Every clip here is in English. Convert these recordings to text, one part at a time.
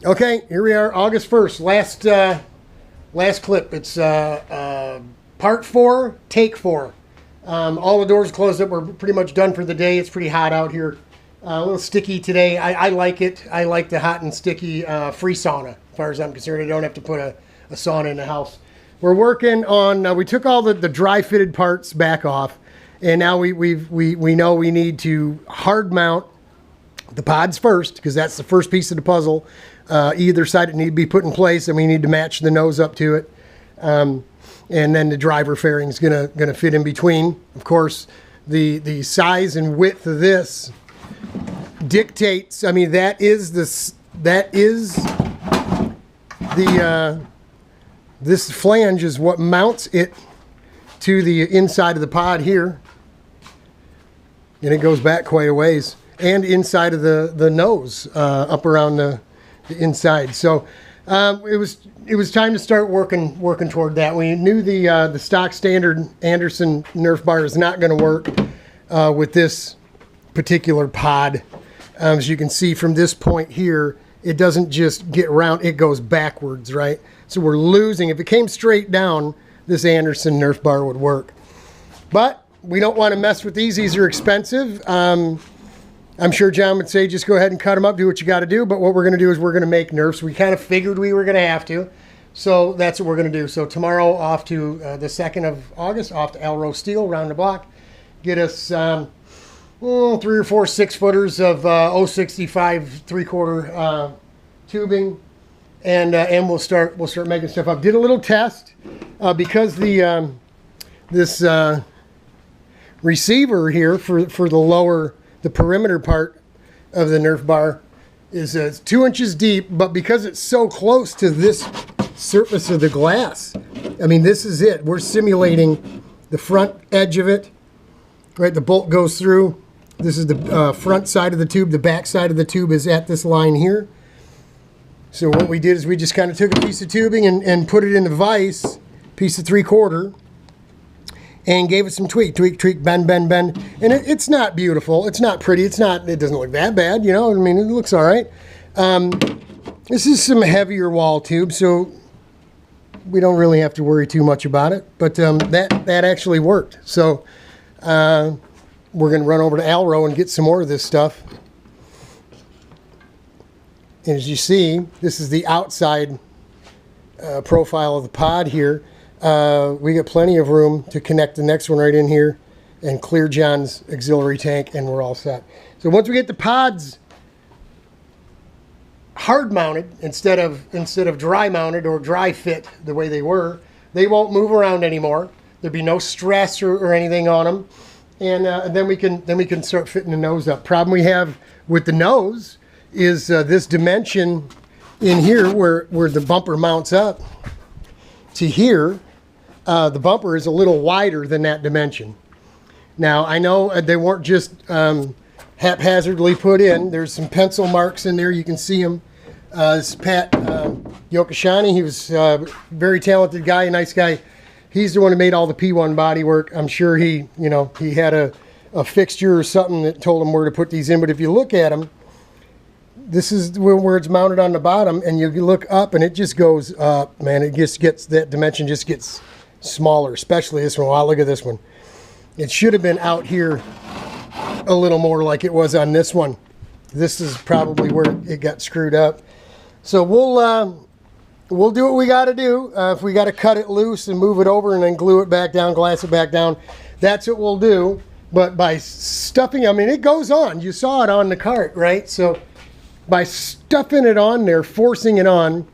Okay, here we are, August 1st. Last clip. It's part 4, take 4. All the doors closed up. We're pretty much done for the day. It's pretty hot out here. A little sticky today. I like it. I like the hot and sticky free sauna. As far as I'm concerned, I don't have to put a sauna in the house. We're working on. We took all the dry fitted parts back off, and now we know we need to hard mount the pods first, because that's the first piece of the puzzle. Either side it need to be put in place, and we need to match the nose up to it. And then the driver fairing is gonna fit in between. Of course, the size and width of this dictates. I mean, this flange is what mounts it to the inside of the pod here, and it goes back quite a ways, and inside of the nose, up around the inside. So it was time to start working toward that. We knew the stock standard Anderson Nerf bar is not going to work with this particular pod. As you can see from this point here, it doesn't just get round, it goes backwards, right? So we're losing. If it came straight down, this Anderson Nerf bar would work. But we don't want to mess with these. These are expensive. I'm sure John would say, just go ahead and cut them up, do what you got to do. But what we're going to do is we're going to make nerfs. We kind of figured we were going to have to. So that's what we're going to do. So tomorrow, off to the 2nd of August, off to Alro Steel, round the block. Get us 3 or 4 6-footers of 065 3/4 tubing. And we'll start making stuff up. Did a little test because this receiver here for the perimeter part of the Nerf bar is 2 inches deep, but because it's so close to this surface of the glass, I mean, this is it. We're simulating the front edge of it, right? The bolt goes through. This is the front side of the tube. The back side of the tube is at this line here. So what we did is we just kind of took a piece of tubing and put it in a vise, piece of 3/4, and gave it some tweak, bend. And it's not beautiful. It's not pretty. It doesn't look that bad, you know. I mean, it looks all right. This is some heavier wall tube, so we don't really have to worry too much about it. But that actually worked. So we're going to run over to Alro and get some more of this stuff. And as you see, this is the outside profile of the pod here. We got plenty of room to connect the next one right in here and clear John's auxiliary tank, and we're all set. So once we get the pods hard mounted instead of dry mounted or dry fit the way they were, they won't move around anymore. There'll be no stress or anything on them, and then we can start fitting the nose up. Problem we have with the nose is this dimension in here where the bumper mounts up to here. The bumper is a little wider than that dimension. Now, I know they weren't just haphazardly put in. There's some pencil marks in there. You can see them. This is Pat Yokashani. He was a very talented guy, a nice guy. He's the one who made all the P1 bodywork. I'm sure he had a fixture or something that told him where to put these in. But if you look at them, this is where it's mounted on the bottom, and you look up, and it just goes up, man. It just gets, that dimension just gets smaller, especially this one. Wow, look at this one. It should have been out here a little more like it was on this one. This is probably where it got screwed up. So we'll do what we got to do. If we got to cut it loose and move it over and then glue it back down, glass it back down, that's what we'll do. But by stuffing, I mean, it goes on. You saw it on the cart, right? So by stuffing it on there, forcing it on,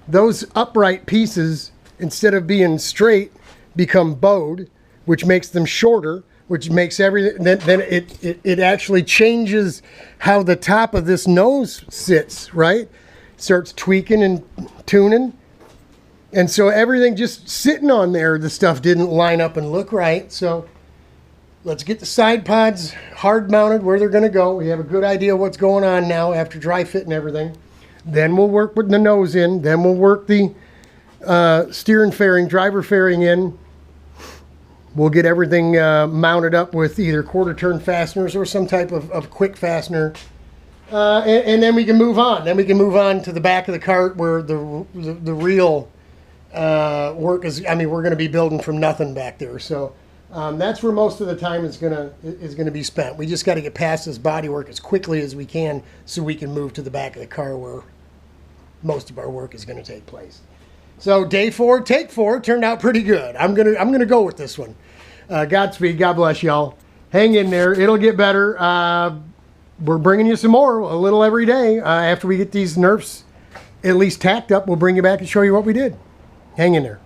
those upright pieces, instead of being straight, become bowed, which makes them shorter, which makes everything, then it actually changes how the top of this nose sits, right? Starts tweaking and tuning. And so everything just sitting on there, the stuff didn't line up and look right. So let's get the side pods hard mounted where they're going to go. We have a good idea what's going on now after dry fit and everything. Then we'll work with the nose in. Then we'll work the steering fairing, driver fairing in. We'll get everything mounted up with either quarter turn fasteners or some type of quick fastener and then we can move on. Then we can move on to the back of the cart where the real work is. I mean, we're going to be building from nothing back there. So that's where most of the time is gonna be spent. We just got to get past this body work as quickly as we can so we can move to the back of the car where most of our work is going to take place. So day 4, take 4 turned out pretty good. I'm gonna go with this one. Godspeed. God bless y'all. Hang in there. It'll get better. We're bringing you some more, a little every day. After we get these nerfs at least tacked up, we'll bring you back and show you what we did. Hang in there.